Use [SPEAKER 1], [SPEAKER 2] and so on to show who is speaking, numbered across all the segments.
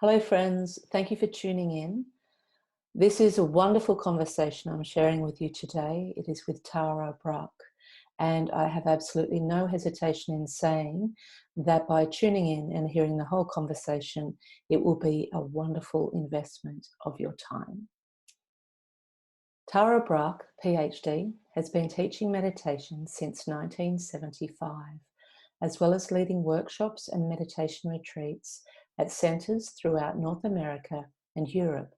[SPEAKER 1] Hello, friends. Thank you for tuning in. This is a wonderful conversation I'm sharing with you today. It is with Tara Brach, and I have absolutely no hesitation in saying that by tuning in and hearing the whole conversation, it will be a wonderful investment of your time. Tara Brach, PhD, has been teaching meditation since 1975, as well as leading workshops and meditation retreats at centres throughout North America and Europe.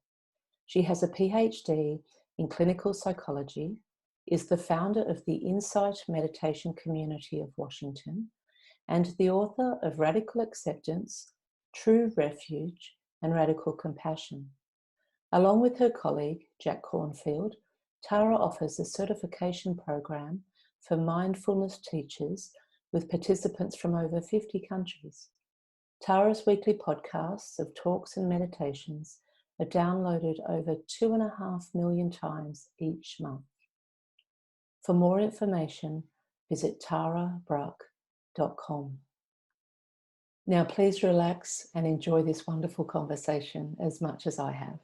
[SPEAKER 1] She has a PhD in clinical psychology, is the founder of the Insight Meditation Community of Washington, and the author of Radical Acceptance, True Refuge, and Radical Compassion. Along with her colleague, Jack Cornfield, Tara offers a certification program for mindfulness teachers with participants from over 50 countries. Tara's weekly podcasts of talks and meditations are downloaded over 2.5 million times each month. For more information, visit tarabrach.com. Now, please relax and enjoy this wonderful conversation as much as I have.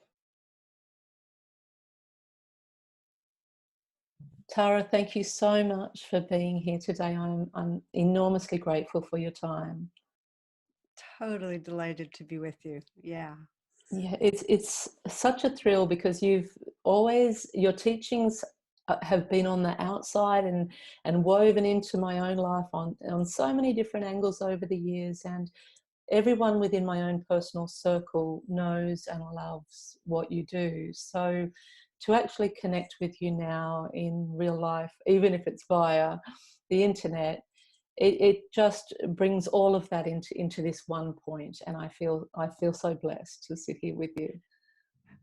[SPEAKER 1] Tara, thank you so much for being here today. I'm enormously grateful for your time.
[SPEAKER 2] Totally delighted to be with you. Yeah.
[SPEAKER 1] Yeah, it's such a thrill because your teachings have been on the outside and woven into my own life on so many different angles over the years, and everyone within my own personal circle knows and loves what you do. So to actually connect with you now in real life, even if it's via the internet, it just brings all of that into this one point, and I feel so blessed to sit here with you.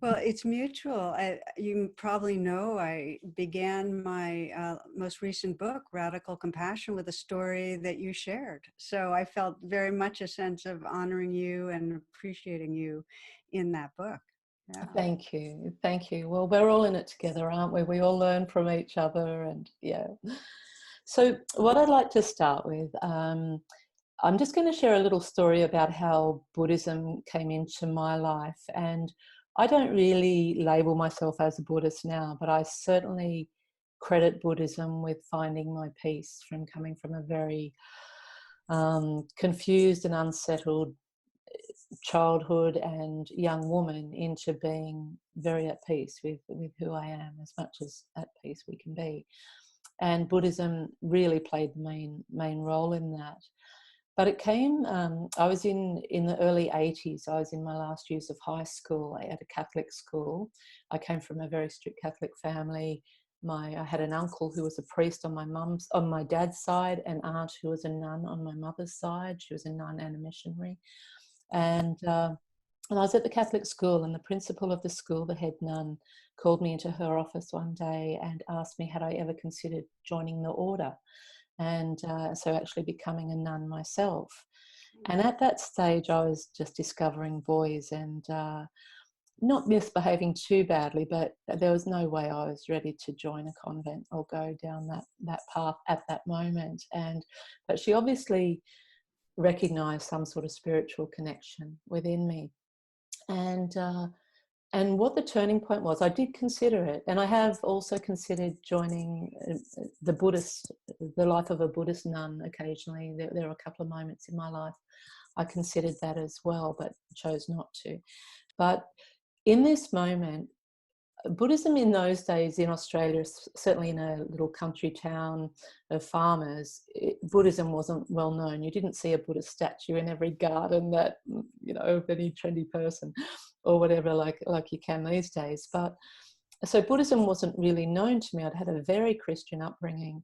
[SPEAKER 2] Well, it's mutual. You probably know I began my most recent book, Radical Compassion, with a story that you shared. So I felt very much a sense of honoring you and appreciating you in that book. Yeah.
[SPEAKER 1] Thank you. Well, we're all in it together, aren't we? We all learn from each other, and yeah. So what I'd like to start with, I'm just going to share a little story about how Buddhism came into my life. And I don't really label myself as a Buddhist now, but I certainly credit Buddhism with finding my peace from coming from a very confused and unsettled childhood and young woman into being very at peace with who I am, as much as at peace we can be. And Buddhism really played the main role in that. But it came, I was in the early 80s. I was in my last years of high school at a Catholic school. I came from a very strict Catholic family. I had an uncle who was a priest on my dad's side, an aunt who was a nun on my mother's side. She was a nun and a missionary. And I was at the Catholic school, and the principal of the school, the head nun, called me into her office one day and asked me had I ever considered joining the order, and so actually becoming a nun myself. And at that stage, I was just discovering boys and not misbehaving too badly, but there was no way I was ready to join a convent or go down that path at that moment. But she obviously recognized some sort of spiritual connection within me. And what the turning point was, I did consider it. And I have also considered joining the life of a Buddhist nun occasionally. There are a couple of moments in my life I considered that as well, but chose not to. But in this moment, Buddhism in those days in Australia, certainly in a little country town of farmers, Buddhism wasn't well known. You didn't see a Buddhist statue in every garden that, of any trendy person or whatever, like you can these days. But so Buddhism wasn't really known to me. I'd had a very Christian upbringing,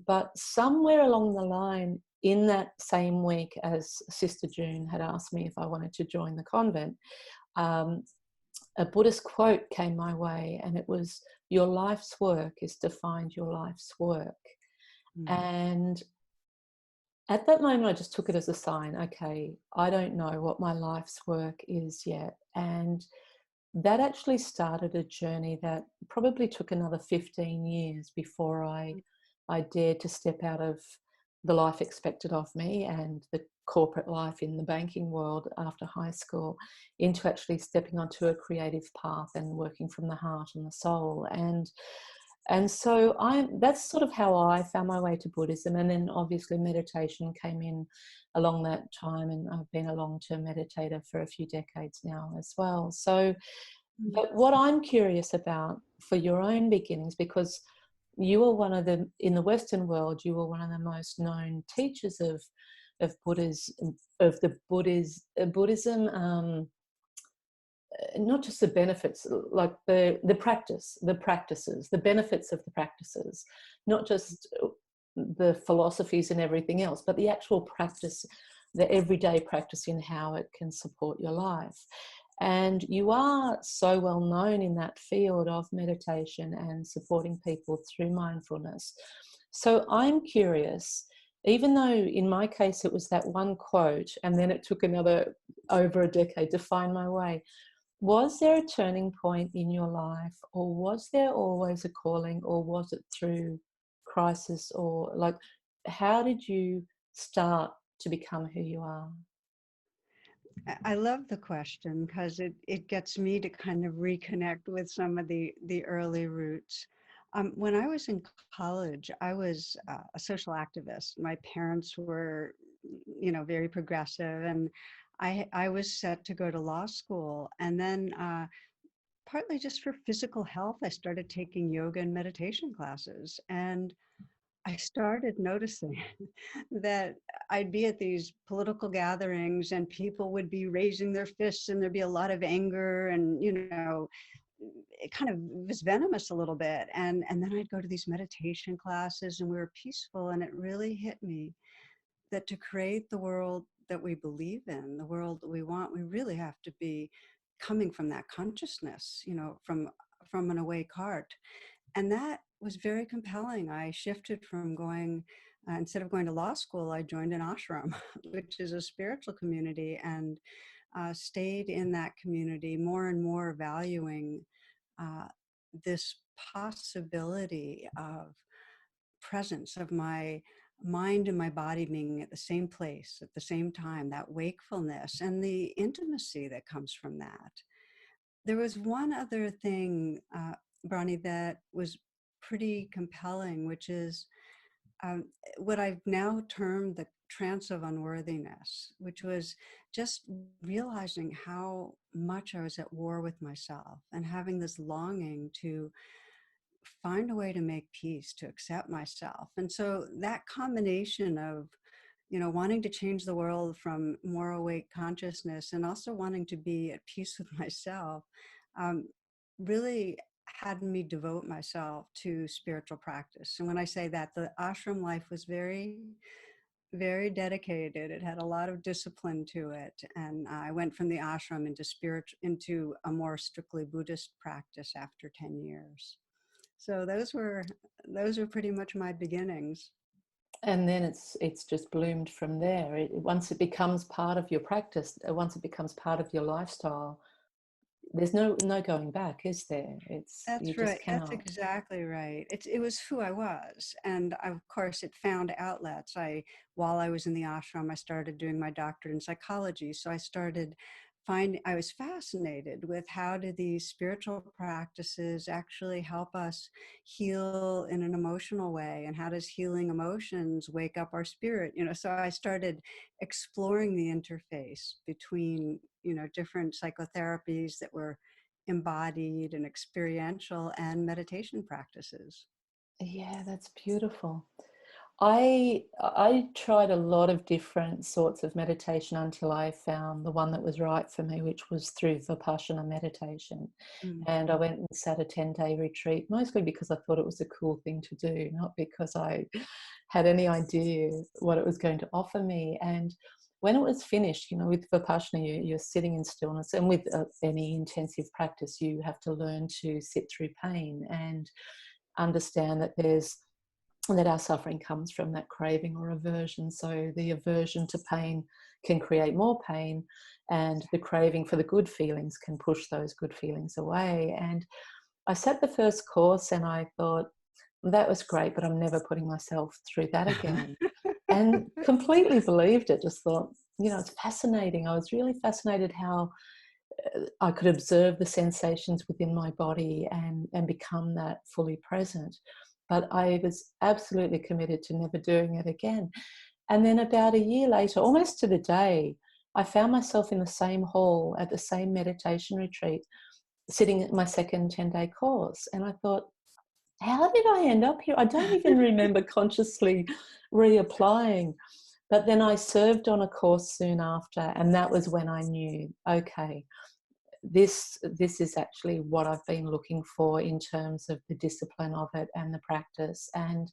[SPEAKER 1] but somewhere along the line in that same week, as Sister June had asked me if I wanted to join the convent, a Buddhist quote came my way, and it was, "Your life's work is to find your life's work." Mm. And at that moment, I just took it as a sign. Okay, I don't know what my life's work is yet. And that actually started a journey that probably took another 15 years before I dared to step out of the life expected of me and the corporate life in the banking world after high school into actually stepping onto a creative path and working from the heart and the soul. And so that's sort of how I found my way to Buddhism. And then obviously meditation came in along that time, and I've been a long-term meditator for a few decades now as well. So,
[SPEAKER 2] Mm.
[SPEAKER 1] but what I'm curious about for your own beginnings, because you were one of the, in the Western world, you were one of the most known teachers of Buddhism, Buddhism, not just the benefits, like the practices, the benefits of the practices, not just the philosophies and everything else, but the actual practice, the everyday practice in how it can support your life. And you are so well known in that field of meditation and supporting people through mindfulness. So I'm curious, even though in my case it was that one quote, and then it took another over a decade to find my way, was there a turning point in your life, or was there always a calling, or was it through crisis, or like, how did you start to become who you are?
[SPEAKER 2] I love the question because it gets me to kind of reconnect with some of the early roots. When I was in college, I was a social activist. My parents were, very progressive, and I was set to go to law school. And then partly just for physical health, I started taking yoga and meditation classes. And I started noticing that I'd be at these political gatherings and people would be raising their fists and there'd be a lot of anger and, it kind of was venomous a little bit. And then I'd go to these meditation classes and we were peaceful, and it really hit me that to create the world that we believe in, the world that we want, we really have to be coming from that consciousness, from an awake heart. And that was very compelling. I shifted from going, instead of going to law school, I joined an ashram, which is a spiritual community, and stayed in that community, more and more valuing uh, this possibility of presence of my mind and my body being at the same place at the same time, that wakefulness and the intimacy that comes from that. There was one other thing, Bronnie, that was pretty compelling, which is um, what I've now termed the trance of unworthiness, which was just realizing how much I was at war with myself and having this longing to find a way to make peace, to accept myself. And so that combination of wanting to change the world from more awake consciousness and also wanting to be at peace with myself um, really had me devote myself to spiritual practice. And when I say that, the ashram life was very, very dedicated. It had a lot of discipline to it. And I went from the ashram into a more strictly Buddhist practice after 10 years. So those were pretty much my beginnings.
[SPEAKER 1] And then it's just bloomed from there. Once it becomes part of your practice, once it becomes part of your lifestyle, there's no going back, is there? It's, you
[SPEAKER 2] That's
[SPEAKER 1] just
[SPEAKER 2] right. That's
[SPEAKER 1] cannot.
[SPEAKER 2] exactly right. It was who I was, and of course, it found outlets. While I was in the ashram, I started doing my doctorate in psychology. So I was fascinated with how do these spiritual practices actually help us heal in an emotional way, and how does healing emotions wake up our spirit? So I started exploring the interface between different psychotherapies that were embodied and experiential and meditation practices.
[SPEAKER 1] Yeah, that's beautiful. I tried a lot of different sorts of meditation until I found the one that was right for me, which was through Vipassana meditation.
[SPEAKER 2] Mm.
[SPEAKER 1] And I went and sat a 10-day retreat, mostly because I thought it was a cool thing to do, not because I had any idea what it was going to offer me. And when it was finished, with Vipassana, you're sitting in stillness, and with any intensive practice, you have to learn to sit through pain and understand that our suffering comes from that craving or aversion. So the aversion to pain can create more pain, and the craving for the good feelings can push those good feelings away. And I sat the first course and I thought, that was great, but I'm never putting myself through that again. and completely believed it. Just thought, it's fascinating. I was really fascinated how I could observe the sensations within my body and become that fully present. But I was absolutely committed to never doing it again. And then about a year later, almost to the day, I found myself in the same hall at the same meditation retreat, sitting at my second 10-day course. And I thought, how did I end up here? I don't even remember consciously reapplying. But then I served on a course soon after, and that was when I knew, okay, this is actually what I've been looking for in terms of the discipline of it and the practice. And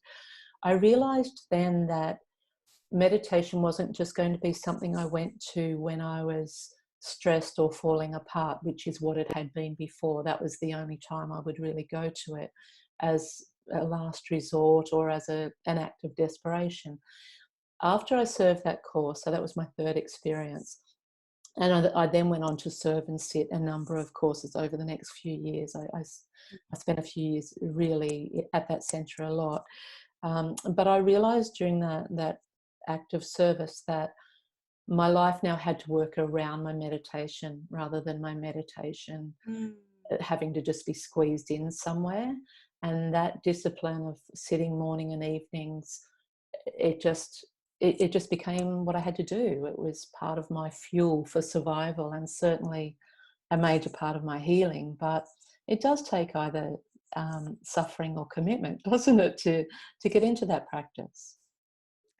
[SPEAKER 1] I realized then that meditation wasn't just going to be something I went to when I was stressed or falling apart, which is what it had been before. That was the only time I would really go to it, as a last resort or as an act of desperation. After I served that course, so that was my third experience, and I then went on to serve and sit a number of courses over the next few years. I spent a few years really at that centre a lot. But I realised during that act of service that my life now had to work around my meditation rather than my meditation
[SPEAKER 2] Mm.
[SPEAKER 1] having to just be squeezed in somewhere. And that discipline of sitting morning and evenings, it just it just became what I had to do. It was part of my fuel for survival, and certainly a major part of my healing. But it does take either suffering or commitment, doesn't it, to get into that practice?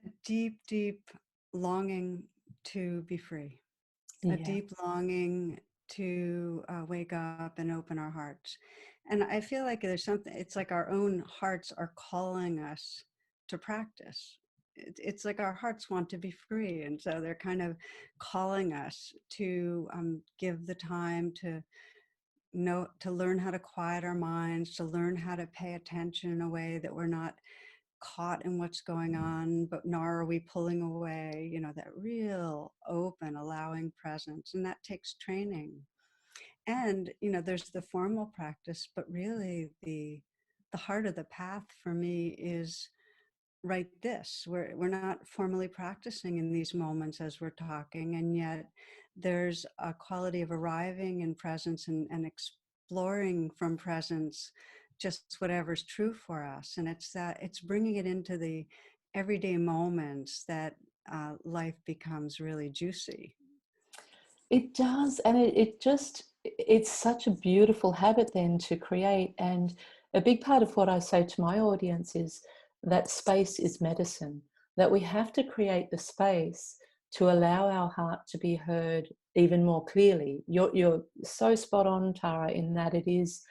[SPEAKER 2] A deep, deep longing to be free, a
[SPEAKER 1] Yeah.
[SPEAKER 2] deep longing to wake up and open our hearts. And I feel like there's something, it's like our own hearts are calling us to practice. It's like our hearts want to be free. And so they're kind of calling us to give the time to know, to learn how to quiet our minds, to learn how to pay attention in a way that we're not caught in what's going on, but nor are we pulling away, that real open, allowing presence. And that takes training. And, there's the formal practice, but really the heart of the path for me is right this. We're not formally practicing in these moments as we're talking, and yet there's a quality of arriving in presence and exploring from presence just whatever's true for us. And it's bringing it into the everyday moments that life becomes really juicy.
[SPEAKER 1] It does, and it's such a beautiful habit then to create. And a big part of what I say to my audience is that space is medicine, that we have to create the space to allow our heart to be heard even more clearly. You're so spot on, Tara, in that it is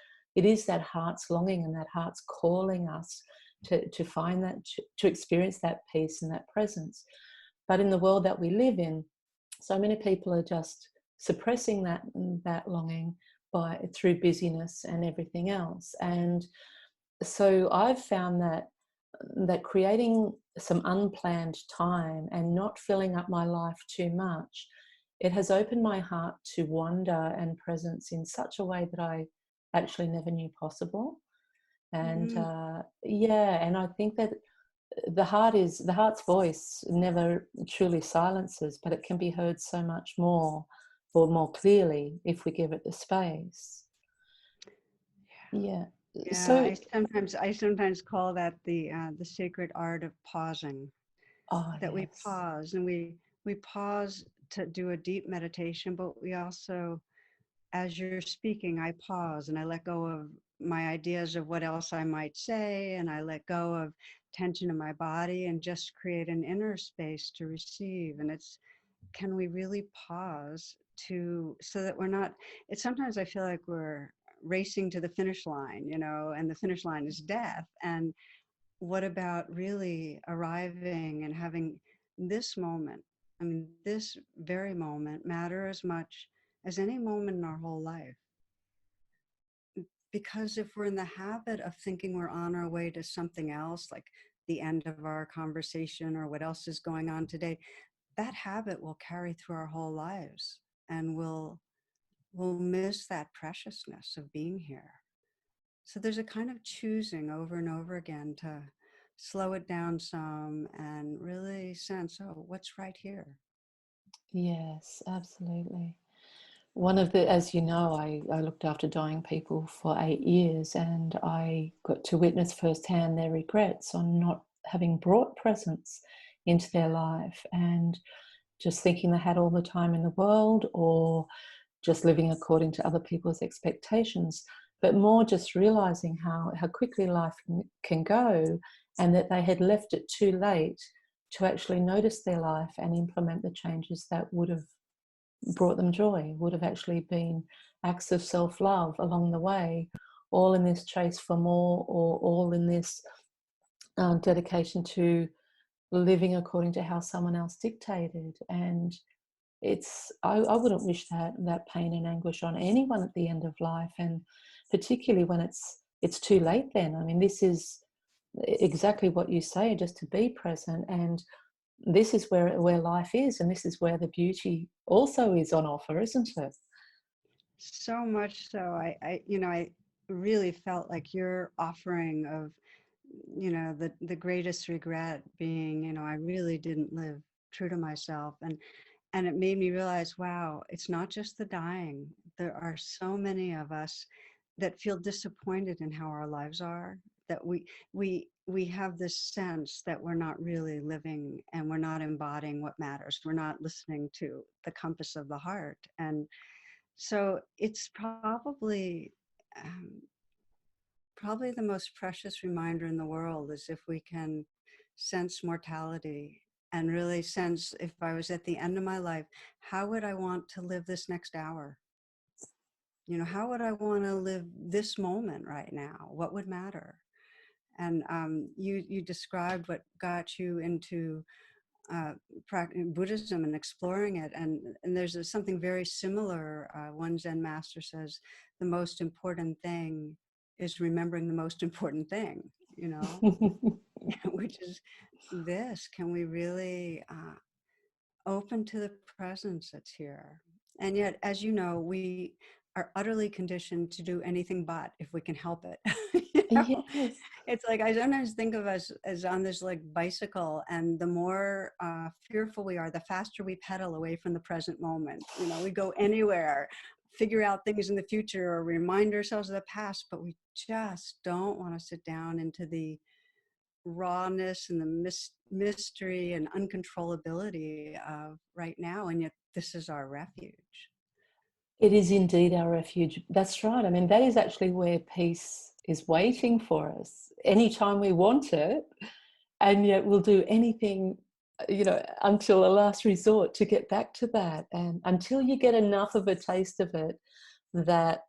[SPEAKER 1] that heart's longing and that heart's calling us to find that, to experience that peace and that presence. But in the world that we live in, so many people are just suppressing that longing through busyness and everything else. And so I've found that creating some unplanned time and not filling up my life too much, it has opened my heart to wonder and presence in such a way that I actually never knew possible. And
[SPEAKER 2] Mm.
[SPEAKER 1] yeah, and I think that the heart's voice never truly silences, but it can be heard so much more or more clearly if we give it the space. Yeah.
[SPEAKER 2] Yeah,
[SPEAKER 1] So,
[SPEAKER 2] I sometimes call that the sacred art of pausing.
[SPEAKER 1] oh
[SPEAKER 2] That we
[SPEAKER 1] yes.
[SPEAKER 2] pause and we pause to do a deep meditation, but we also, as you're speaking, I pause and I let go of my ideas of what else I might say, and I let go of tension in my body and just create an inner space to receive. And it's, can we really pause to, so that we're not, it's sometimes I feel like we're racing to the finish line, and the finish line is death. And what about really arriving and having this moment? I mean, this very moment matter as much as any moment in our whole life. Because if we're in the habit of thinking we're on our way to something else, like the end of our conversation or what else is going on today, that habit will carry through our whole lives, and we'll miss that preciousness of being here. So there's a kind of choosing over and over again slow it down some and really sense, oh, what's right here?
[SPEAKER 1] Yes, absolutely. One of the, as you know, I looked after dying people for 8 years, and I got to witness firsthand their regrets on not having brought presence into their life, and just thinking they had all the time in the world, or just living according to other people's expectations, but more just realizing how quickly life can go, and that they had left it too late to actually notice their life and implement the changes that would have brought them joy, would have actually been acts of self-love along the way, all in this chase for more, or all in this dedication to living according to how someone else dictated. And I wouldn't wish that pain and anguish on anyone at the end of life, and particularly when it's too late then. I mean, this is exactly what you say, just to be present. And this is where life is, and this is where the beauty also is on offer, isn't it?
[SPEAKER 2] So much so. I really felt like your offering of, the greatest regret being, I really didn't live true to myself. And it made me realize, wow, it's not just the dying. There are so many of us that feel disappointed in how our lives are, that we have this sense that we're not really living and we're not embodying what matters. We're not listening to the compass of the heart. And so it's um, probably the most precious reminder in the world is if we can sense mortality and really sense, if I was at the end of my life, how would I want to live this next hour? How would I want to live this moment right now? What would matter? And you described what got you into Buddhism and exploring it. And there's something very similar. One Zen master says, the most important thing is remembering the most important thing, you know, which is this. Can we really open to the presence that's here? And yet, as you know, we are utterly conditioned to do anything but if we can help it. you know?
[SPEAKER 1] Yes.
[SPEAKER 2] It's like I sometimes think of us as on this like bicycle, and the more fearful we are, the faster we pedal away from the present moment. We go anywhere, figure out things in the future, or remind ourselves of the past, but we just don't want to sit down into the rawness and the mystery and uncontrollability of right now. And yet, this is our refuge.
[SPEAKER 1] It is indeed our refuge. That's right. I mean, that is actually where peace is waiting for us anytime we want it. And yet we'll do anything, until a last resort to get back to that. And until you get enough of a taste of it, that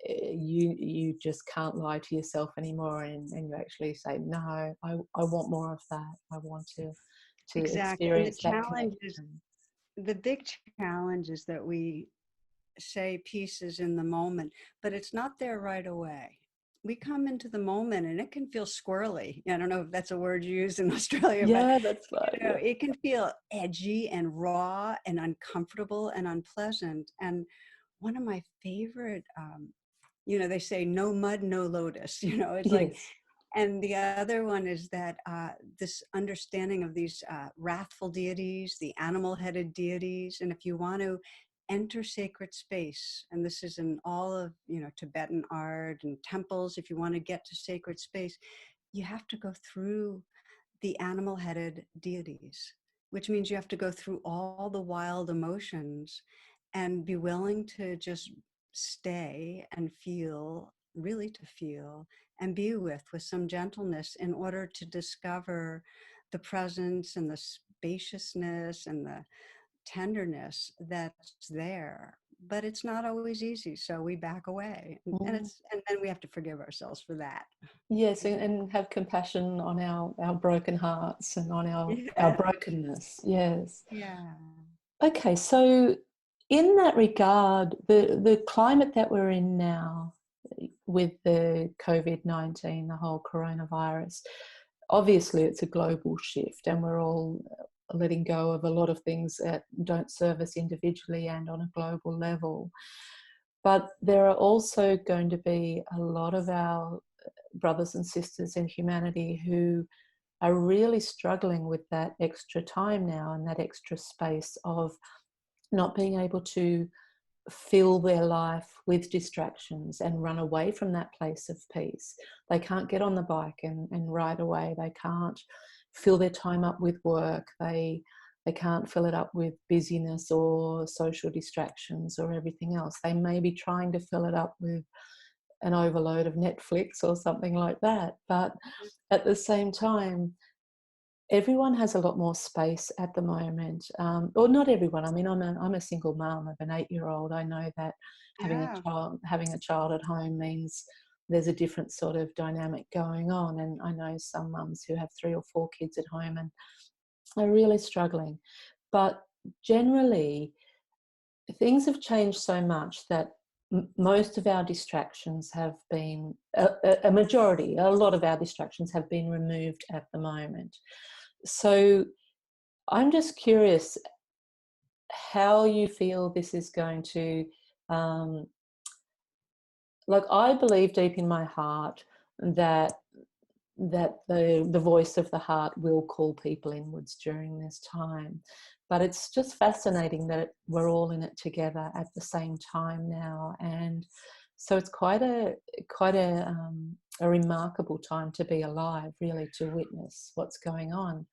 [SPEAKER 1] you just can't lie to yourself anymore, and you actually say, no, I want more of that. I want to
[SPEAKER 2] Exactly. And
[SPEAKER 1] experience that connection.
[SPEAKER 2] the big challenge is that we say peace is in the moment, but it's not there right away. We come into the moment and it can feel squirrely. I don't know if that's a word you use in Australia, but
[SPEAKER 1] Yeah, that's right. Yeah.
[SPEAKER 2] it can feel edgy and raw and uncomfortable and unpleasant. And one of my favorite, they say no mud, no lotus. It's like,
[SPEAKER 1] Yes.
[SPEAKER 2] and the other one is that this understanding of these wrathful deities, the animal-headed deities, and if you want to enter sacred space, and this is in all of Tibetan art and temples, if you want to get to sacred space, you have to go through the animal-headed deities, which means you have to go through all the wild emotions and be willing to just stay and feel, really to feel and be with some gentleness in order to discover the presence and the spaciousness and the tenderness that's there. But it's not always easy, so we back away,
[SPEAKER 1] Mm.
[SPEAKER 2] and then we have to forgive ourselves for that.
[SPEAKER 1] Yes, and have compassion on our broken hearts and on our
[SPEAKER 2] Yeah,
[SPEAKER 1] brokenness. Yes.
[SPEAKER 2] yeah.
[SPEAKER 1] Okay, so in that regard, the climate that we're in now with the COVID-19, the whole coronavirus, obviously it's a global shift, and we're all letting go of a lot of things that don't serve us individually and on a global level. But there are also going to be a lot of our brothers and sisters in humanity who are really struggling with that extra time now and that extra space of not being able to fill their life with distractions and run away from that place of peace. They can't get on the bike and ride away. They can't fill their time up with work. They can't fill it up with busyness or social distractions or everything else. They may be trying to fill it up with an overload of Netflix or something like that. But at the same time, everyone has a lot more space at the moment. Or not everyone. I mean, I'm a single mum of an 8-year-old. I know that
[SPEAKER 2] Yeah.
[SPEAKER 1] having a child at home means there's a different sort of dynamic going on. And I know some mums who have 3 or 4 kids at home and are really struggling. But generally, things have changed so much that most of our distractions have been a majority, a lot of our distractions have been removed at the moment. So I'm just curious how you feel this is going to, um, like, I believe deep in my heart that the voice of the heart will call people inwards during this time. But it's just fascinating that we're all in it together at the same time now, and so it's quite a remarkable time to be alive, really, to witness what's going on.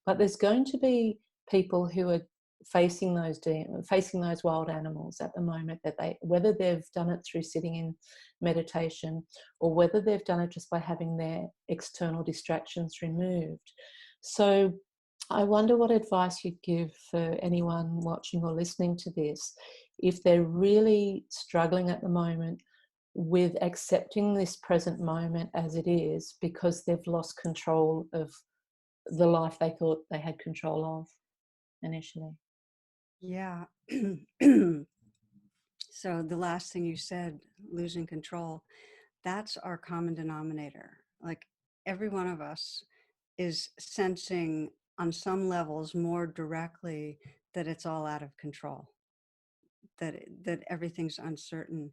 [SPEAKER 1] But there's going to be people who are facing those wild animals at the moment, that whether they've done it through sitting in meditation or whether they've done it just by having their external distractions removed. So I wonder what advice you'd give for anyone watching or listening to this if they're really struggling at the moment with accepting this present moment as it is because they've lost control of the life they thought they had control of initially.
[SPEAKER 2] Yeah. So the last thing you said, losing control, that's our common denominator. Like every one of us is sensing on some levels more directly that it's all out of control, that everything's uncertain.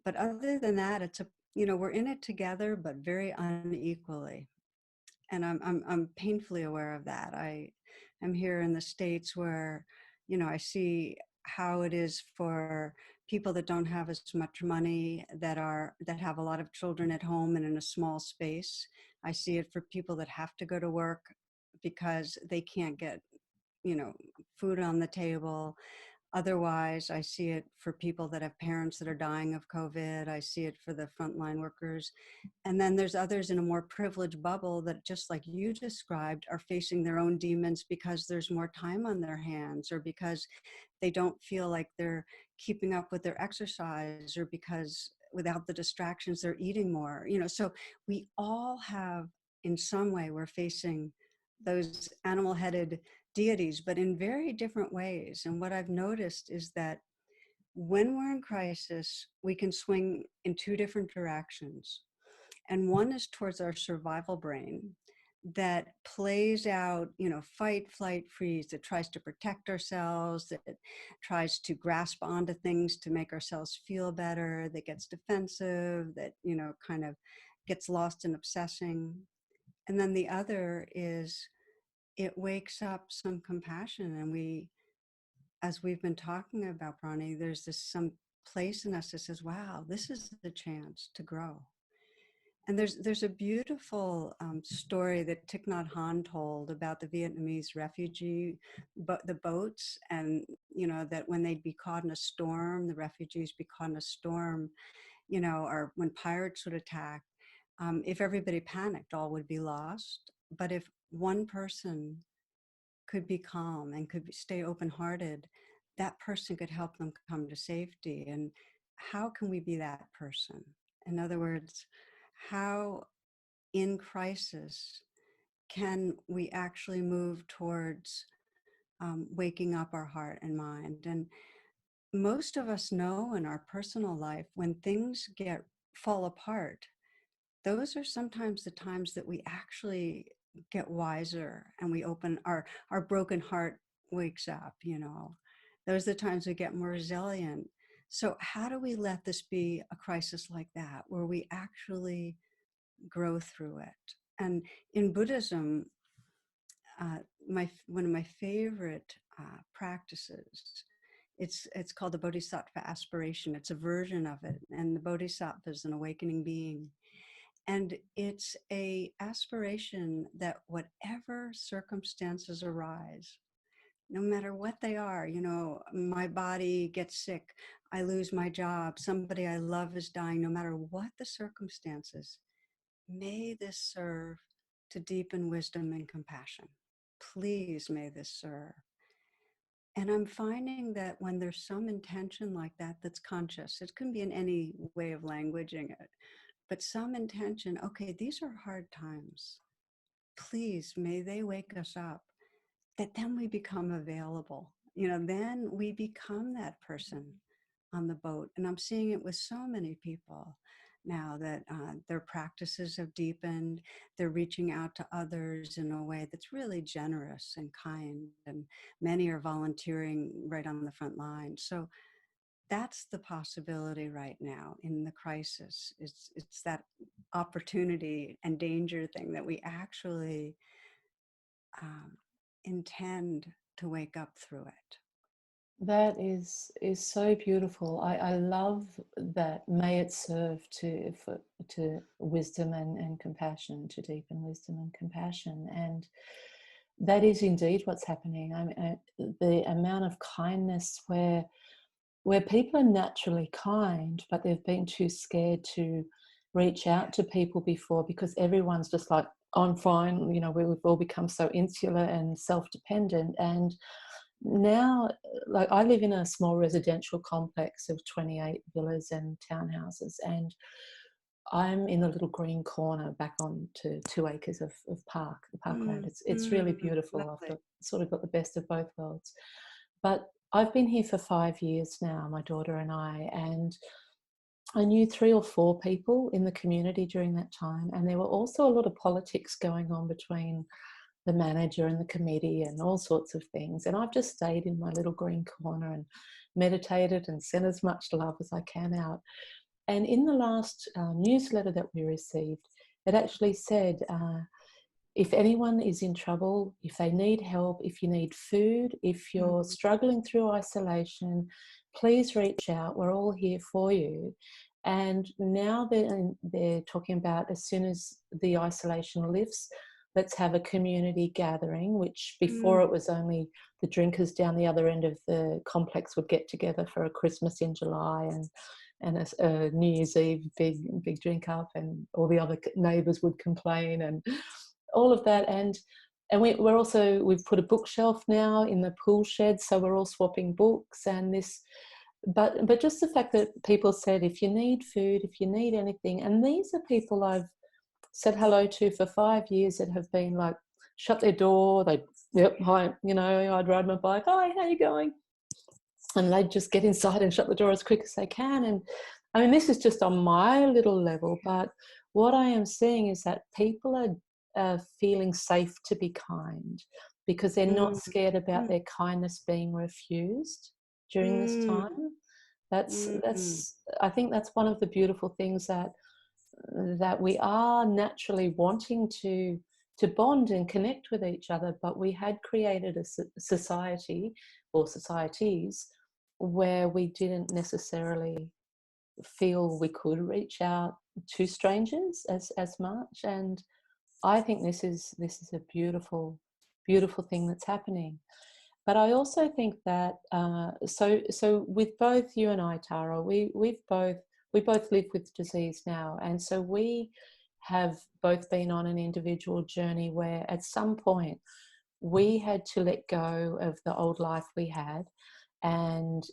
[SPEAKER 2] But other than that, it's we're in it together, but very unequally. And I'm painfully aware of that. I am here in the States where, I see how it is for people that don't have as much money, that have a lot of children at home and in a small space. I see it for people that have to go to work because they can't get, you know, food on the table. Otherwise, I see it for people that have parents that are dying of COVID. I see it for the frontline workers. And then there's others in a more privileged bubble that, just like you described, are facing their own demons because there's more time on their hands, or because they don't feel like they're keeping up with their exercise, or because without the distractions, they're eating more. So we all have, in some way, we're facing those animal-headed deities, but in very different ways. And what I've noticed is that when we're in crisis, we can swing in two different directions. And one is towards our survival brain that plays out, fight, flight, freeze, that tries to protect ourselves, that tries to grasp onto things to make ourselves feel better, that gets defensive, that, kind of gets lost in obsessing. And then the other is it wakes up some compassion, and as we've been talking about, Bronnie, there's some place in us that says, wow, this is the chance to grow. And there's a beautiful story that Thich Nhat Hanh told about the Vietnamese refugee, but the boats, and that when they'd be caught in a storm, the refugees be caught in a storm, or when pirates would attack, if everybody panicked, all would be lost. But if one person could be calm and stay open-hearted, that person could help them come to safety. And how can we be that person? In other words, how in crisis can we actually move towards waking up our heart and mind? And most of us know in our personal life, when things fall apart, those are sometimes the times that we actually get wiser, and we open our broken heart wakes up. Those are the times we get more resilient. So how do we let this be a crisis like that, where we actually grow through it? And in Buddhism, uh, one of my favorite practices. It's called the Bodhisattva aspiration. It's a version of it, and the Bodhisattva is an awakening being, and it's a aspiration that whatever circumstances arise, no matter what they are, my body gets sick, I lose my job, somebody I love is dying, no matter what the circumstances, may this serve to deepen wisdom and compassion. Please, may this serve. And I'm finding that when there's some intention like that that's conscious, it can be in any way of languaging it, but some intention, okay, these are hard times. Please, may they wake us up, that then we become available. Then we become that person on the boat. And I'm seeing it with so many people now that their practices have deepened. They're reaching out to others in a way that's really generous and kind. And many are volunteering right on the front line. So that's the possibility right now in the crisis. It's that opportunity and danger thing that we actually um, intend to wake up through it.
[SPEAKER 1] That is so beautiful. I love that. May it serve to wisdom and compassion, to deepen wisdom and compassion. And that is indeed what's happening. I mean, the amount of kindness where people are naturally kind, but they've been too scared to reach out to people before, because everyone's just like, I'm fine. We've all become so insular and self-dependent. And now, like, I live in a small residential complex of 28 villas and townhouses, and I'm in a little green corner back on to 2 acres of parkland. It's really beautiful. I've
[SPEAKER 2] Lovely.
[SPEAKER 1] got the best of both worlds. But I've been here for 5 years now, my daughter and and I knew 3 or 4 people in the community during that time, and there were also a lot of politics going on between the manager and the committee and all sorts of things. And I've just stayed in my little green corner and meditated and sent as much love as I can out. And in the last newsletter that we received, it actually said, if anyone is in trouble, if they need help, if you need food, if you're struggling through isolation, please reach out. We're all here for you. And now they're talking about, as soon as the isolation lifts, let's have a community gathering, which before it was only the drinkers down the other end of the complex would get together for a Christmas in July and a New Year's Eve big drink up, and all the other neighbours would complain and all of that. And we've put a bookshelf now in the pool shed, so we're all swapping books and this. But just the fact that people said, if you need food, if you need anything, and these are people I've said hello to for 5 years that have been like, shut their door, yep, hi, I'd ride my bike, hi, how you going? And they'd just get inside and shut the door as quick as they can. And I mean, this is just on my little level, but what I am seeing is that people are feeling safe to be kind, because they're not scared about their kindness being refused during this time. That's I think that's one of the beautiful things, that we are naturally wanting to bond and connect with each other, but we had created a society or societies where we didn't necessarily feel we could reach out to strangers as much. And I think this is a beautiful thing that's happening. But I also think that so with both you and I, Tara, we both live with disease now, and so we have both been on an individual journey where at some point we had to let go of the old life we had and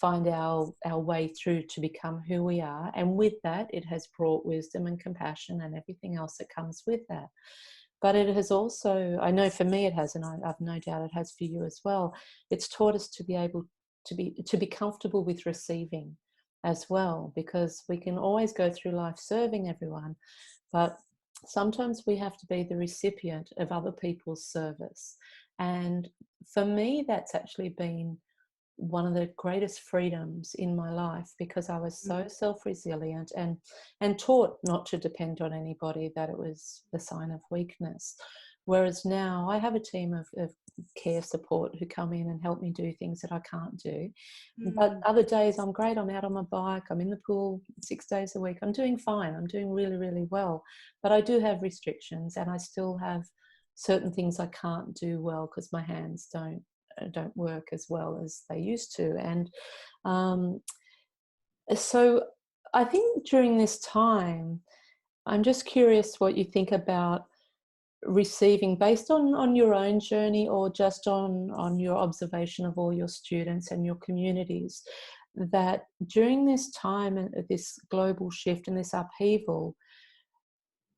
[SPEAKER 1] find our way through to become who we are. And with that, it has brought wisdom and compassion and everything else that comes with that. But it has also, I know for me it has, and I've no doubt it has for you as well, it's taught us to be able to be comfortable with receiving as well, because we can always go through life serving everyone, but sometimes we have to be the recipient of other people's service. And for me, that's actually been one of the greatest freedoms in my life, because I was so self-resilient and taught not to depend on anybody, that it was a sign of weakness. Whereas now I have a team of care support who come in and help me do things that I can't do. But
[SPEAKER 2] Mm.
[SPEAKER 1] other days I'm great. I'm out on my bike. I'm in the pool 6 days a week. I'm doing fine. I'm doing really, really well. But I do have restrictions, and I still have certain things I can't do well because my hands don't work as well as they used to. And um, so I think during this time, I'm just curious what you think about receiving, based on your own journey or just on your observation of all your students and your communities, that during this time and this global shift and this upheaval,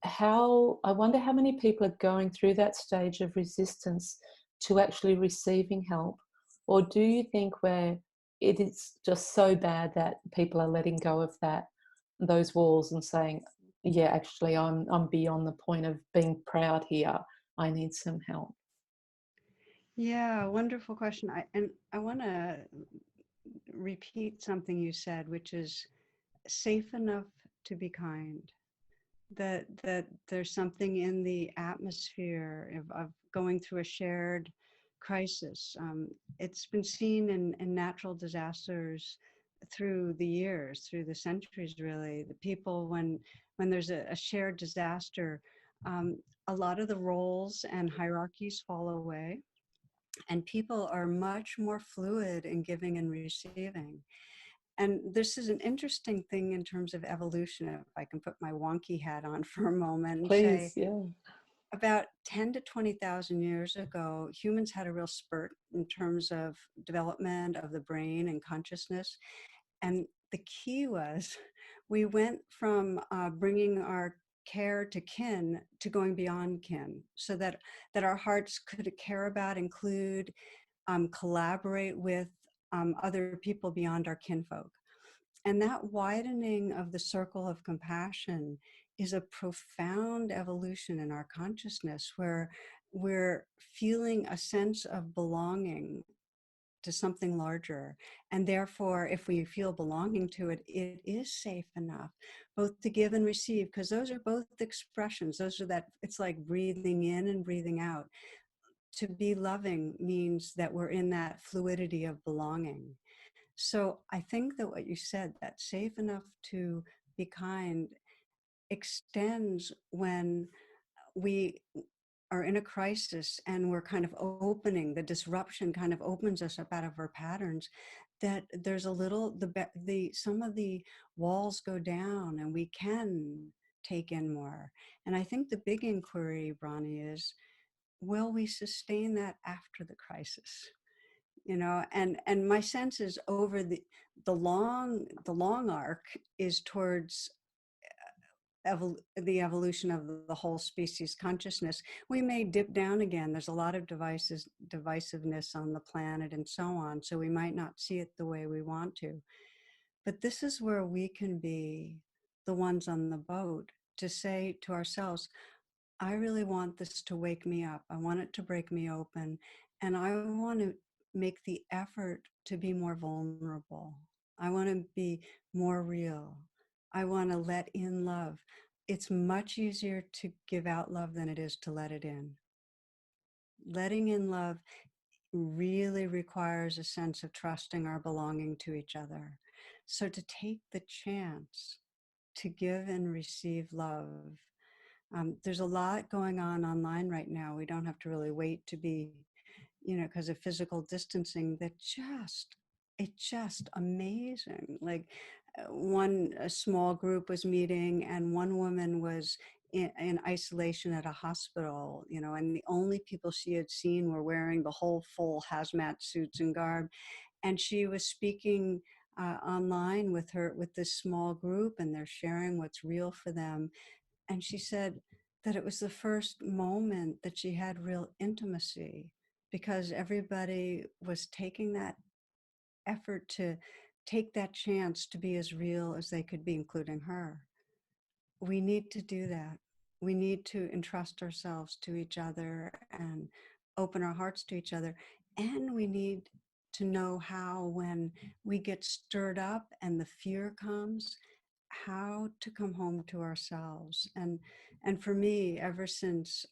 [SPEAKER 1] how I wonder how many people are going through that stage of resistance to actually receiving help, or do you think where it is just so bad that people are letting go of those walls and saying, yeah, actually I'm beyond the point of being proud here, I need some help.
[SPEAKER 2] Yeah, wonderful question. I want to repeat something you said, which is safe enough to be kind. That there's something in the atmosphere of going through a shared crisis. It's been seen in natural disasters through the years, through the centuries, really. The people, when there's a shared disaster, um, a lot of the roles and hierarchies fall away, and people are much more fluid in giving and receiving. And this is an interesting thing in terms of evolution. If I can put my wonky hat on for a moment and say,
[SPEAKER 1] Please, yeah.
[SPEAKER 2] about 10 to 20,000 years ago, humans had a real spurt in terms of development of the brain and consciousness. And the key was we went from bringing our care to kin to going beyond kin, so that our hearts could care about, include, collaborate with other people beyond our kinfolk. And that widening of the circle of compassion is a profound evolution in our consciousness, where we're feeling a sense of belonging to something larger. And therefore, if we feel belonging to it, it is safe enough both to give and receive, because those are both expressions. Those are that, it's like breathing in and breathing out. To be loving means that we're in that fluidity of belonging. So I think that what you said, that safe enough to be kind, extends when we are in a crisis and we're kind of opening, the disruption kind of opens us up out of our patterns, that there's a little, some of the walls go down and we can take in more. And I think the big inquiry, Bronnie, is, will we sustain that after the crisis? And my sense is, over the long arc is towards the evolution of the whole species consciousness. We may dip down again. There's a lot of divisiveness on the planet and so on, so we might not see it the way we want to. But this is where we can be the ones on the boat, to say to ourselves, I really want this to wake me up. I want it to break me open. And I want to make the effort to be more vulnerable. I want to be more real. I want to let in love. It's much easier to give out love than it is to let it in. Letting in love really requires a sense of trusting our belonging to each other. So to take the chance to give and receive love. There's a lot going on online right now. We don't have to really wait to be, because of physical distancing, it's just amazing. Like, a small group was meeting, and one woman was in isolation at a hospital, and the only people she had seen were wearing the whole full hazmat suits and garb. And she was speaking online with this small group, and they're sharing what's real for them. And she said that it was the first moment that she had real intimacy, because everybody was taking that effort to take that chance to be as real as they could be, including her. We need to do that. We need to entrust ourselves to each other and open our hearts to each other. And we need to know how, when we get stirred up and the fear comes, how to come home to ourselves. And for me, ever since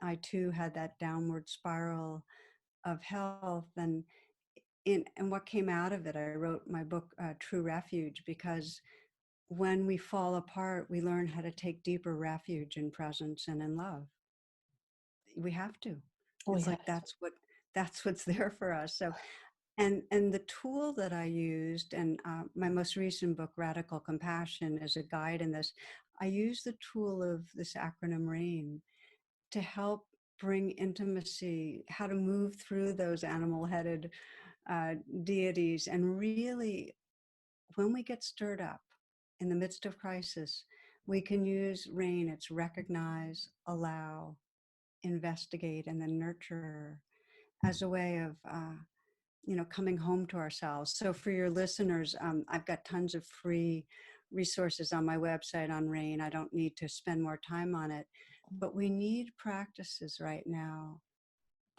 [SPEAKER 2] I too had that downward spiral of health. And what came out of it, I wrote my book, True Refuge, because when we fall apart, we learn how to take deeper refuge in presence and in love. We have to.
[SPEAKER 1] We
[SPEAKER 2] It's
[SPEAKER 1] have
[SPEAKER 2] like that's what's there for us. So, and the tool that I used, and my most recent book, Radical Compassion, is a guide in this. I use the tool of this acronym RAIN to help bring intimacy, how to move through those animal-headed deities, and really, when we get stirred up in the midst of crisis, we can use RAIN. It's recognize, allow, investigate, and then nurture, as a way of coming home to ourselves. So for your listeners, I've got tons of free resources on my website on RAIN. I don't need to spend more time on it, but we need practices right now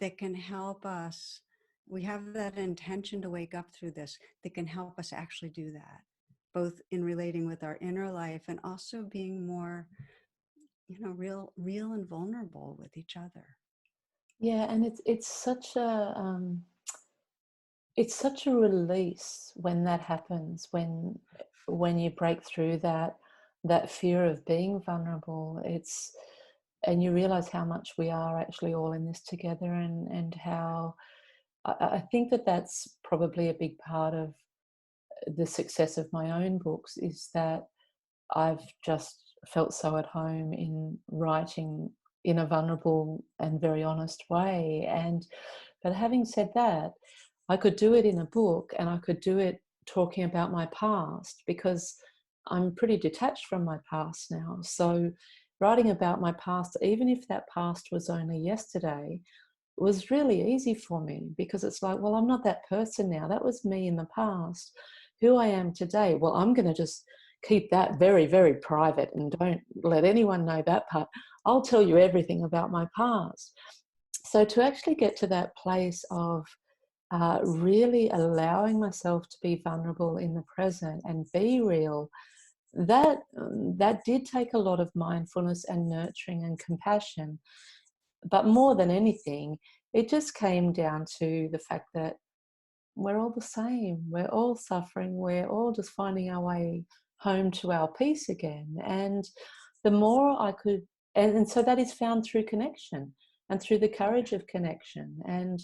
[SPEAKER 2] that can help us. We have that intention to wake up through this, that can help us actually do that, both in relating with our inner life and also being more, real and vulnerable with each other.
[SPEAKER 1] Yeah, and it's such a release when that happens, when you break through that fear of being vulnerable. And you realize how much we are actually all in this together, and how I think that's probably a big part of the success of my own books, is that I've just felt so at home in writing in a vulnerable and very honest way. But having said that, I could do it in a book, and I could do it talking about my past, because I'm pretty detached from my past now. So writing about my past, even if that past was only yesterday, was really easy for me, because it's like, well, I'm not that person now. That was me in the past. Who I am today, well, I'm going to just keep that very, very private and don't let anyone know that part. I'll tell you everything about my past. So to actually get to that place of really allowing myself to be vulnerable in the present and be real, that did take a lot of mindfulness and nurturing and compassion. But more than anything, it just came down to the fact that we're all the same. We're all suffering. We're all just finding our way home to our peace again. And the more I could, and so that is found through connection and through the courage of connection. And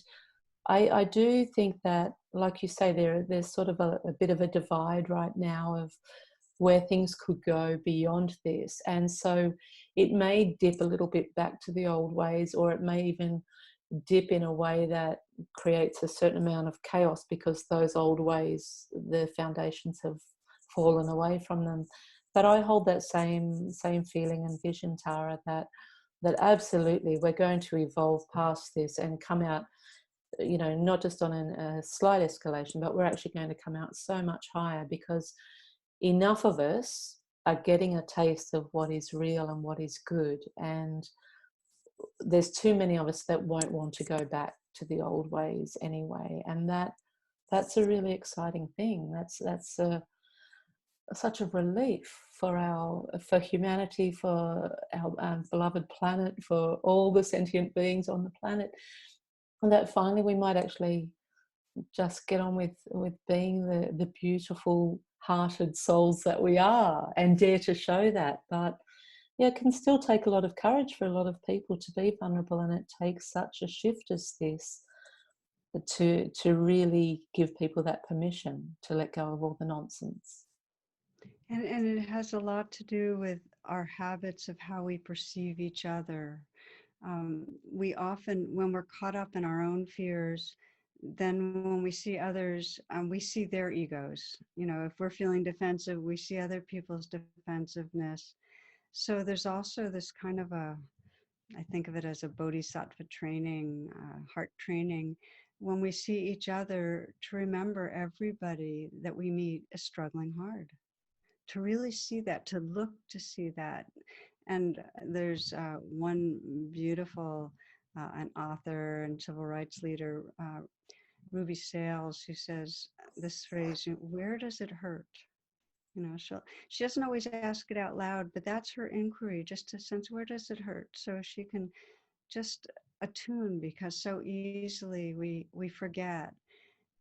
[SPEAKER 1] I do think that, like you say, there's sort of a bit of a divide right now of where things could go beyond this. And so it may dip a little bit back to the old ways, or it may even dip in a way that creates a certain amount of chaos, because those old ways, the foundations have fallen away from them. But I hold that same feeling and vision, Tara, that absolutely we're going to evolve past this and come out, not just on a slight escalation, but we're actually going to come out so much higher, because enough of us are getting a taste of what is real and what is good. And there's too many of us that won't want to go back to the old ways anyway. And that's a really exciting thing. That's such a relief for humanity, for our beloved planet, for all the sentient beings on the planet, and that finally we might actually just get on with being the beautiful hearted souls that we are, and dare to show that. But yeah, it can still take a lot of courage for a lot of people to be vulnerable, and it takes such a shift as this to really give people that permission to let go of all the nonsense.
[SPEAKER 2] And it has a lot to do with our habits of how we perceive each other. We often, when we're caught up in our own fears, then when we see others, we see their egos. If we're feeling defensive, we see other people's defensiveness. So there's also this kind of I think of it as a bodhisattva training, heart training, when we see each other, to remember everybody that we meet is struggling hard, to really see that, to look to see that. And there's one beautiful an author and civil rights leader, Ruby Sales, who says this phrase, where does it hurt? She doesn't always ask it out loud, but that's her inquiry, just to sense, where does it hurt? So she can just attune, because so easily we forget.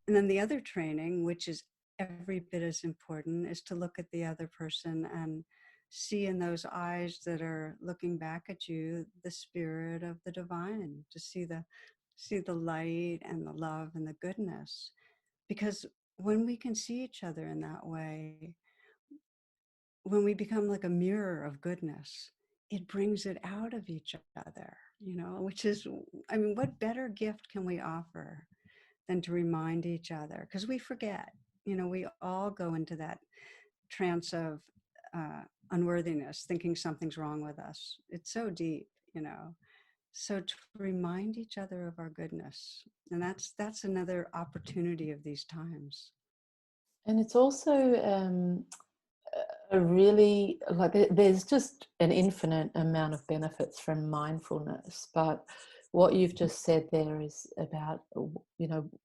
[SPEAKER 2] And then the other training, which is every bit as important, is to look at the other person and see in those eyes that are looking back at you the spirit of the divine, to see the light and the love and the goodness. Because when we can see each other in that way, when we become like a mirror of goodness, it brings it out of each other, which is, I mean, what better gift can we offer than to remind each other? Because we forget, we all go into that trance of uh, unworthiness, thinking something's wrong with us. It's so deep, So to remind each other of our goodness, and that's another opportunity of these times.
[SPEAKER 1] And it's also a really, like, there's just an infinite amount of benefits from mindfulness, but what you've just said there is about,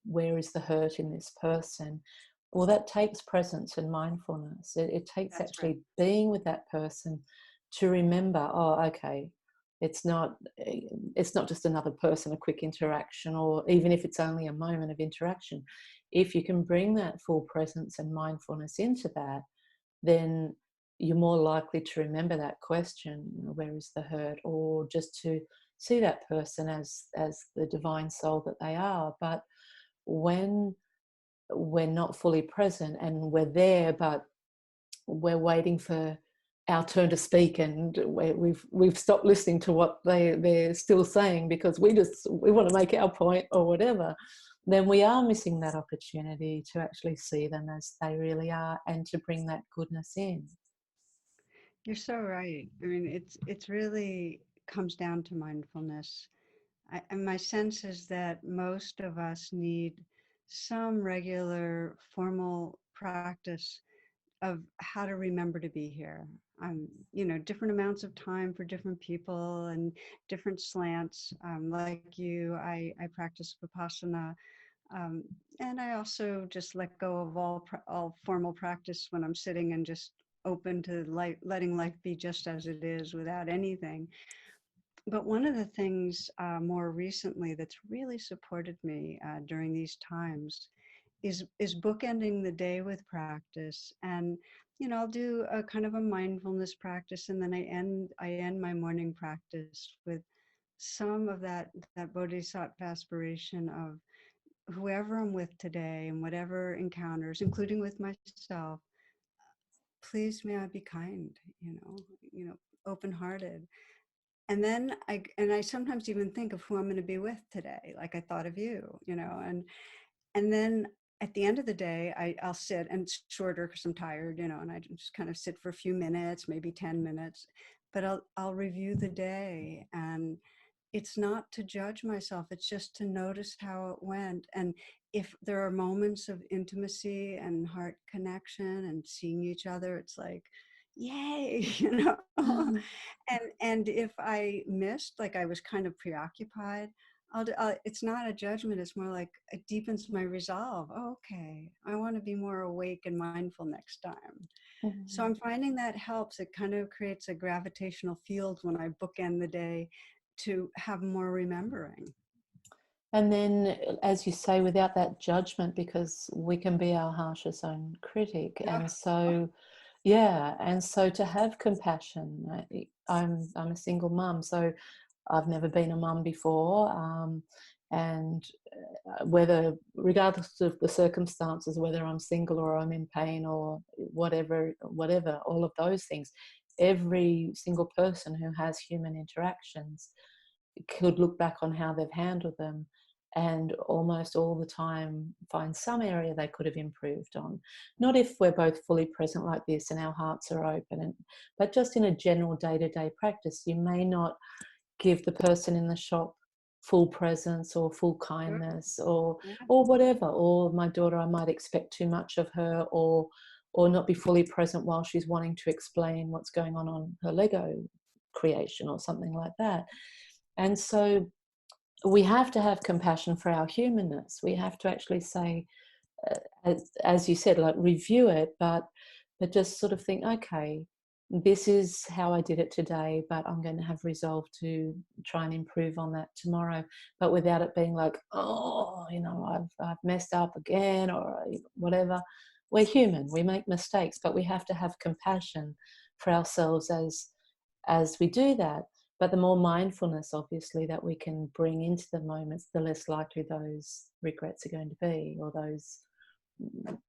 [SPEAKER 1] where is the hurt in this person? Well, that takes presence and mindfulness. It takes
[SPEAKER 2] That's right.
[SPEAKER 1] actually being with that person to remember, oh, okay, it's not just another person, a quick interaction, or even if it's only a moment of interaction. If you can bring that full presence and mindfulness into that, then you're more likely to remember that question, where is the hurt, or just to see that person as the divine soul that they are. But when we're not fully present and we're there, but we're waiting for our turn to speak, and we've stopped listening to what they're still saying because we want to make our point or whatever, then we are missing that opportunity to actually see them as they really are and to bring that goodness in.
[SPEAKER 2] You're so right. I mean, it's really comes down to mindfulness. And my sense is that most of us need some regular formal practice of how to remember to be here. Different amounts of time for different people and different slants. Like you, I practice Vipassana, um, and I also just let go of all formal practice when I'm sitting and just open to life, letting life be just as it is without anything. But one of the things more recently that's really supported me during these times is bookending the day with practice. And I'll do a kind of a mindfulness practice, and then I end my morning practice with some of that bodhisattva aspiration of whoever I'm with today and whatever encounters, including with myself, please may I be kind, open-hearted. And I sometimes even think of who I'm going to be with today, like I thought of you, and then at the end of the day, I'll sit, and it's shorter because I'm tired, and I just kind of sit for a few minutes, maybe 10 minutes, but I'll review the day. And it's not to judge myself, it's just to notice how it went. And if there are moments of intimacy and heart connection and seeing each other, it's like, yay, and if I missed, like I was kind of preoccupied, it's not a judgment, it's more like it deepens my resolve. Oh, okay, I want to be more awake and mindful next time. So
[SPEAKER 1] Mhm.
[SPEAKER 2] I'm finding that helps. It kind of creates a gravitational field when I bookend the day to have more remembering.
[SPEAKER 1] And then, as you say, without that judgment, because we can be our harshest own critic. And so, yeah, and so to have compassion. I'm a single mum, so I've never been a mum before, and regardless of the circumstances, whether I'm single or I'm in pain or whatever, all of those things, every single person who has human interactions could look back on how they've handled them and almost all the time find some area they could have improved on. Not if we're both fully present like this and our hearts are open, but just in a general day-to-day practice. You may not give the person in the shop full presence or full
[SPEAKER 2] Sure.
[SPEAKER 1] kindness, or
[SPEAKER 2] Yeah.
[SPEAKER 1] whatever. Or my daughter, I might expect too much of her, or not be fully present while she's wanting to explain what's going on her Lego creation or something like that. And so we have to have compassion for our humanness. We have to actually say, as you said, like review it, but just sort of think, okay, this is how I did it today, but I'm going to have resolve to try and improve on that tomorrow, but without it being like, oh, I've messed up again or whatever. We're human, we make mistakes, but we have to have compassion for ourselves as we do that. But the more mindfulness, obviously, that we can bring into the moments, the less likely those regrets are going to be, or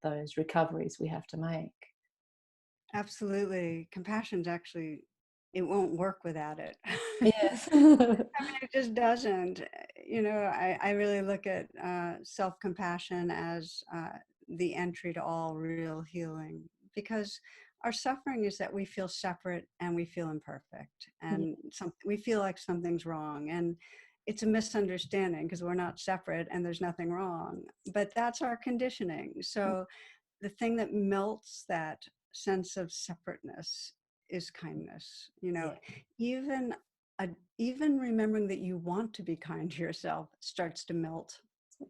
[SPEAKER 1] those recoveries we have to make.
[SPEAKER 2] Absolutely. Compassion's actually, it won't work without it.
[SPEAKER 1] Yes.
[SPEAKER 2] I mean, it just doesn't. I really look at self-compassion as the entry to all real healing, because our suffering is that we feel separate and we feel imperfect and we feel like something's wrong. And it's a misunderstanding because we're not separate and there's nothing wrong. But that's our conditioning. So the thing that melts that sense of separateness is kindness.
[SPEAKER 1] Yeah.
[SPEAKER 2] Even even remembering that you want to be kind to yourself starts to melt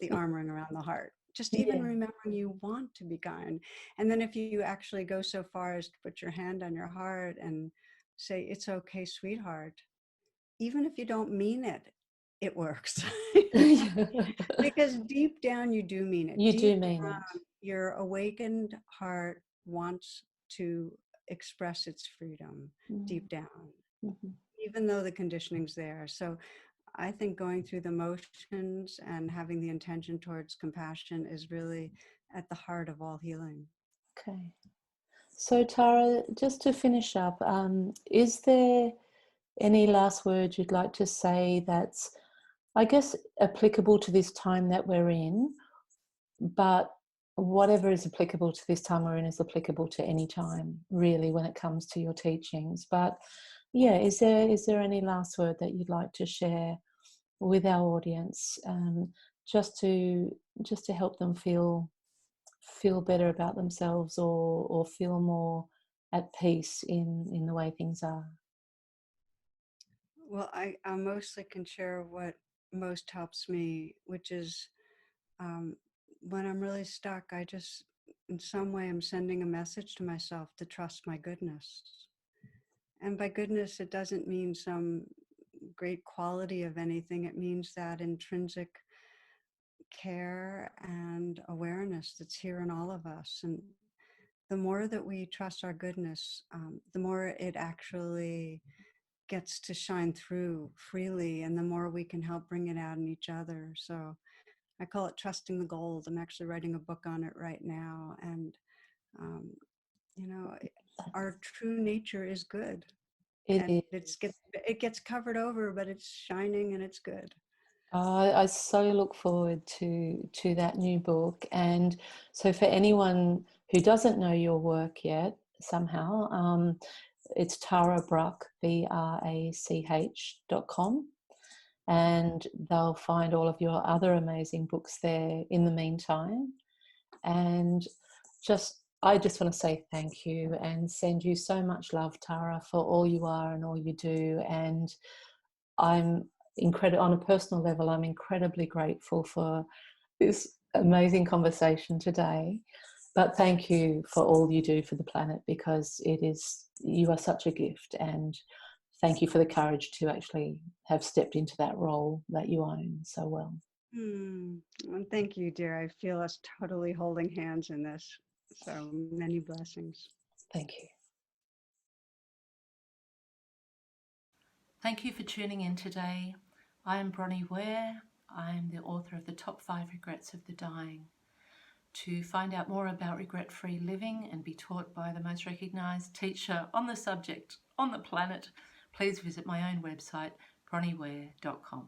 [SPEAKER 2] the armoring around the heart. Just even
[SPEAKER 1] Yeah.
[SPEAKER 2] remembering you want to be kind. And then if you actually go so far as to put your hand on your heart and say, "It's okay, sweetheart," even if you don't mean it, it works. Because deep down you do mean it.
[SPEAKER 1] You do
[SPEAKER 2] Deep
[SPEAKER 1] mean it.
[SPEAKER 2] down, your awakened heart wants to express its freedom deep down,
[SPEAKER 1] Mm-hmm.
[SPEAKER 2] even though the conditioning's there. So I think going through the motions and having the intention towards compassion is really at the heart of all healing.
[SPEAKER 1] Okay. So, Tara, just to finish up, is there any last words you'd like to say that's, I guess, applicable to this time that we're in, but whatever is applicable to this time we're in is applicable to any time, really, when it comes to your teachings. But yeah, is there any last word that you'd like to share with our audience, just to help them feel better about themselves, or feel more at peace in the way things are?
[SPEAKER 2] Well, I mostly can share what most helps me, which is um, when I'm really stuck, I just, in some way, I'm sending a message to myself to trust my goodness. And by goodness, it doesn't mean some great quality of anything. It means that intrinsic care and awareness that's here in all of us. And the more that we trust our goodness, the more it actually gets to shine through freely, and the more we can help bring it out in each other. So I call it trusting the gold. I'm actually writing a book on it right now. And, um, you know, our true nature is good.
[SPEAKER 1] It
[SPEAKER 2] And
[SPEAKER 1] is.
[SPEAKER 2] it gets covered over, but it's shining and it's good.
[SPEAKER 1] I so look forward to that new book. And so, for anyone who doesn't know your work yet, somehow, it's Tara Brach, BRACH.com, and they'll find all of your other amazing books there in the meantime. And I just want to say thank you and send you so much love, Tara, for all you are and all you do. And I'm on a personal level, I'm incredibly grateful for this amazing conversation today. But thank you for all you do for the planet, because you are such a gift. And thank you for the courage to actually have stepped into that role that you own so well.
[SPEAKER 2] Well, thank you, dear. I feel us totally holding hands in this. So many blessings.
[SPEAKER 1] Thank you. Thank you for tuning in today. I am Bronnie Ware. I am the author of The Top 5 Regrets of the Dying. To find out more about regret-free living and be taught by the most recognised teacher on the subject on the planet, please visit my own website, bronnieware.com.